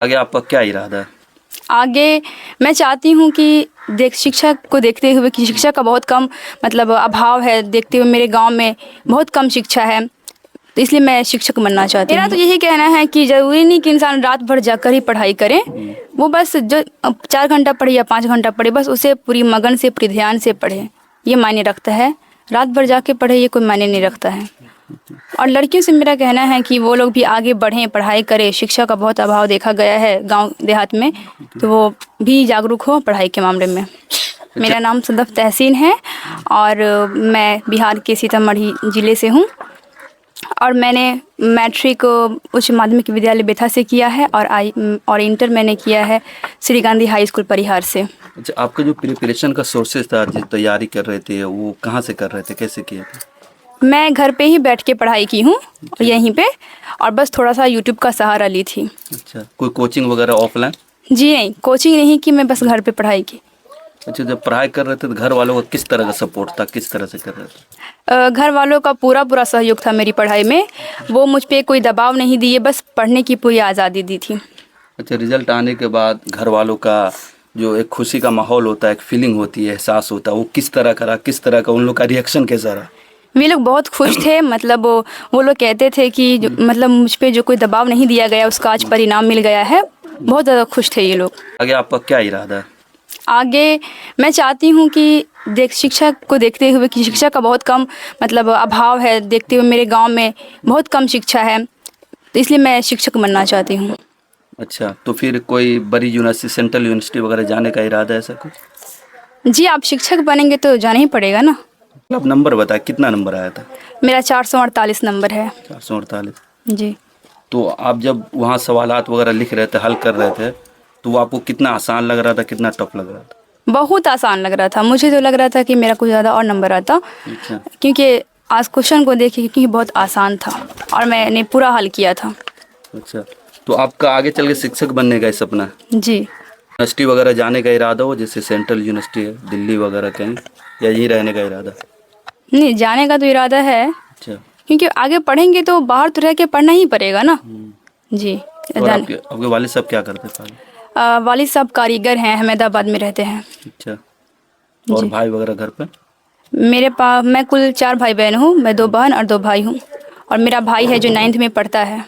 आगे आपका क्या इरादा है? आगे मैं चाहती हूँ कि शिक्षा को देखते हुए कि शिक्षा का बहुत कम मतलब अभाव है, देखते हुए मेरे गांव में बहुत कम शिक्षा है, तो इसलिए मैं शिक्षक बनना चाहती हूँ। मेरा तो यही कहना है कि ज़रूरी नहीं कि इंसान रात भर जाकर ही पढ़ाई करे, वो बस जो 4 घंटा पढ़े या 5 घंटा पढ़े, बस उसे पूरी मगन से पूरी ध्यान से पढ़े, ये मायने रखता है। रात भर जाके पढ़े ये कोई मायने नहीं रखता है। और लड़कियों से मेरा कहना है कि वो लोग भी आगे बढ़ें, पढ़ाई करें। शिक्षा का बहुत अभाव देखा गया है गांव देहात में, तो वो भी जागरूक हो पढ़ाई के मामले में। मेरा नाम सदफ तहसीन है और मैं बिहार के सीतामढ़ी ज़िले से हूँ और मैंने मैट्रिक उच्च माध्यमिक विद्यालय बेथा से किया है और इंटर मैंने किया है श्री गांधी हाई स्कूल परिहार से। अच्छा, आपका जो प्रिपरेशन का सोर्सेज था, जिस तैयारी कर रहे थे, वो कहाँ से कर रहे थे, कैसे किए थे? मैं घर पे ही बैठ के पढ़ाई की हूँ यहीं पे, और बस थोड़ा सा यूट्यूब का सहारा ली थी। अच्छा, कोई कोचिंग वगैरह ऑफलाइन? जी नहीं, कोचिंग नहीं की, मैं बस घर पे पढ़ाई की। अच्छा, जब पढ़ाई कर रहे थे तो घर वालों का किस तरह का सपोर्ट था, किस तरह से कर रहे थे? घर वालों का पूरा सहयोग था मेरी पढ़ाई में। वो मुझ पे कोई दबाव नहीं दिए, बस पढ़ने की पूरी आज़ादी दी थी। अच्छा, रिजल्ट आने के बाद घर वालों का जो एक खुशी का माहौल होता है, एक फीलिंग होती है, एहसास होता है, वो किस तरह का रहा, किस तरह का उन लोग का रिएक्शन कैसा रहा? वे लोग बहुत खुश थे, मतलब वो लोग कहते थे कि मतलब मुझ पे जो कोई दबाव नहीं दिया गया उसका आज परिणाम मिल गया है। बहुत ज़्यादा खुश थे ये लोग। आगे आपका क्या इरादा है? आगे मैं चाहती हूँ कि शिक्षा को देखते हुए कि शिक्षा का बहुत कम मतलब अभाव है, देखते हुए मेरे गांव में बहुत कम शिक्षा है, तो इसलिए मैं शिक्षक बनना चाहती हूँ। अच्छा, तो फिर कोई बड़ी यूनिवर्सिटी, सेंट्रल यूनिवर्सिटी वगैरह जाने का इरादा है, ऐसा कुछ? जी, आप शिक्षक बनेंगे तो जाना ही पड़ेगा ना। आप नंबर बताए, कितना नंबर आया था? मेरा 448 नंबर है। 448। जी। तो आप जब वहाँ सवालात वगैरह लिख रहे थे, हल कर रहे थे, तो वो आपको कितना आसान लग रहा था, कितना टफ लग रहा था? बहुत आसान लग रहा था, मुझे तो लग रहा था कि मेरा कुछ ज़्यादा और नंबर आता, अच्छा। क्योंकि आज क्वेश्चन को देखिए क्योंकि बहुत आसान था और मैंने पूरा हल किया था। अच्छा, तो आपका आगे चल के शिक्षक बनने का ही सपना है? जी। यूनिवर्सिटी वगैरह जाने का इरादा हो, जैसे सेंट्रल यूनिवर्सिटी है दिल्ली वगैरह कहीं, या यहीं रहने का इरादा? नहीं, जाने का तो इरादा है, अच्छा। क्योंकि आगे पढ़ेंगे तो बाहर तो रह के पढ़ना ही पड़ेगा ना। जी। और आपके वालिद साहब क्या करते थे? वालिद साहब कारीगर हैं, अहमदाबाद में रहते हैं। अच्छा, और जी। भाई वगैरह घर पे? मेरे पास मैं कुल 4 भाई बहन हूँ, मैं 2 बहन और 2 भाई हूँ, और मेरा भाई है जो 9th में पढ़ता है।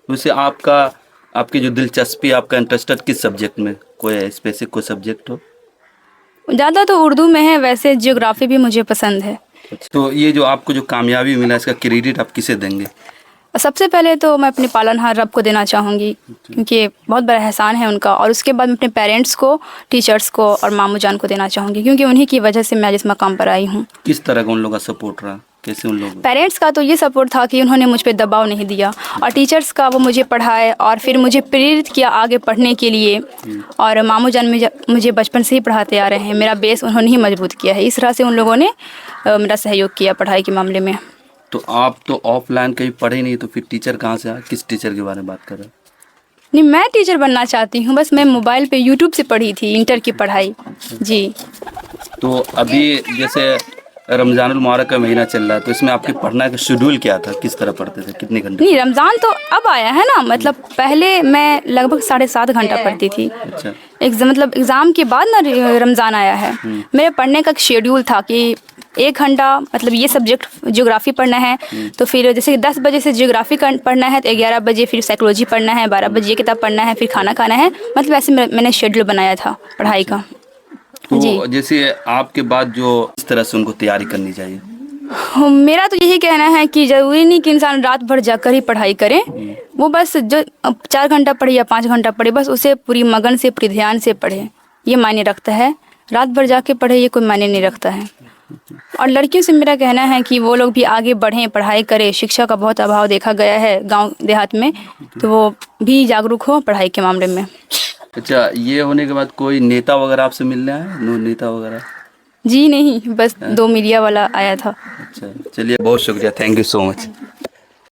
वैसे आपकी जो दिलचस्पी, आपका इंटरेस्टेड किस सब्जेक्ट में, कोई स्पेसिफिक कोई सब्जेक्ट हो? ज़्यादा तो उर्दू में है, वैसे जियोग्राफी भी मुझे पसंद है। तो ये जो आपको जो कामयाबी मिला, इसका क्रेडिट आप किसे देंगे? सबसे पहले तो मैं अपने पालनहार रब को देना चाहूँगी, क्योंकि बहुत बड़ा एहसान है उनका, और उसके बाद मैं अपने पेरेंट्स को, टीचर्स को और मामू जान को देना चाहूँगी, क्योंकि उन्हीं की वजह से मैं जिस मकाम पर आई हूँ। किस तरह का उन लोगों का सपोर्ट रहा, कैसे उन लोगों? पेरेंट्स का तो ये सपोर्ट था कि उन्होंने मुझ पे दबाव नहीं दिया, और टीचर्स का वो मुझे पढ़ाए और फिर मुझे प्रेरित किया आगे पढ़ने के लिए, और मामू जान मुझे बचपन से ही पढ़ाते आ रहे हैं, मेरा बेस उन्होंने ही मजबूत किया है। इस तरह से उन लोगों ने मेरा सहयोग किया पढ़ाई के मामले में। तो आप तो ऑफलाइन कहीं पढ़े नहीं, तो फिर टीचर कहाँ से आए, किस टीचर के बारे में बात कर रहे हैं? नहीं, मैं टीचर बनना चाहती हूँ, बस मैं मोबाइल पे यूट्यूब से पढ़ी थी इंटर की पढ़ाई। जी। तो अभी जैसे रमज़ानुल मुबारक का महीना चल रहा है, तो इसमें आपके पढ़ना का शेड्यूल क्या था, किस तरह पढ़ते थे, कितने घंटे? नहीं, रमज़ान तो अब आया है ना, मतलब पहले मैं लगभग 7.5 घंटा पढ़ती थी। अच्छा। मतलब एग्ज़ाम के बाद ना रमज़ान आया है। मेरे पढ़ने का एक शेड्यूल था कि 1 घंटा मतलब ये सब्जेक्ट ज्योग्राफी पढ़ना है, तो फिर जैसे 10 बजे से ज्योग्राफी पढ़ना है, तो 11 बजे फिर साइकोलॉजी पढ़ना है, 12 बजे ये किताब पढ़ना है, फिर खाना खाना है। मतलब ऐसे मैंने शेड्यूल बनाया था पढ़ाई का। तो जैसे आपके बाद जो इस तरह से उनको तैयारी करनी चाहिए? मेरा तो यही कहना है कि ज़रूरी नहीं कि इंसान रात भर जाकर ही पढ़ाई करे, वो बस जो 4 घंटा पढ़े या 5 घंटा पढ़े, बस उसे पूरी मगन से पूरी ध्यान से पढ़े, ये मायने रखता है। रात भर जाके पढ़े ये कोई मायने नहीं रखता है। और लड़कियों से मेरा कहना है कि वो लोग भी आगे बढ़ें, पढ़ाई करें। शिक्षा का बहुत अभाव देखा गया है गांव देहात में, तो वो भी जागरूक हो पढ़ाई के मामले में। अच्छा, ये होने के बाद कोई नेता वगैरह आपसे मिलने आया, नो नेता वगैरह? जी नहीं, बस 2 मीडिया वाला आया था। अच्छा, चलिए, बहुत शुक्रिया, थैंक यू सो मच।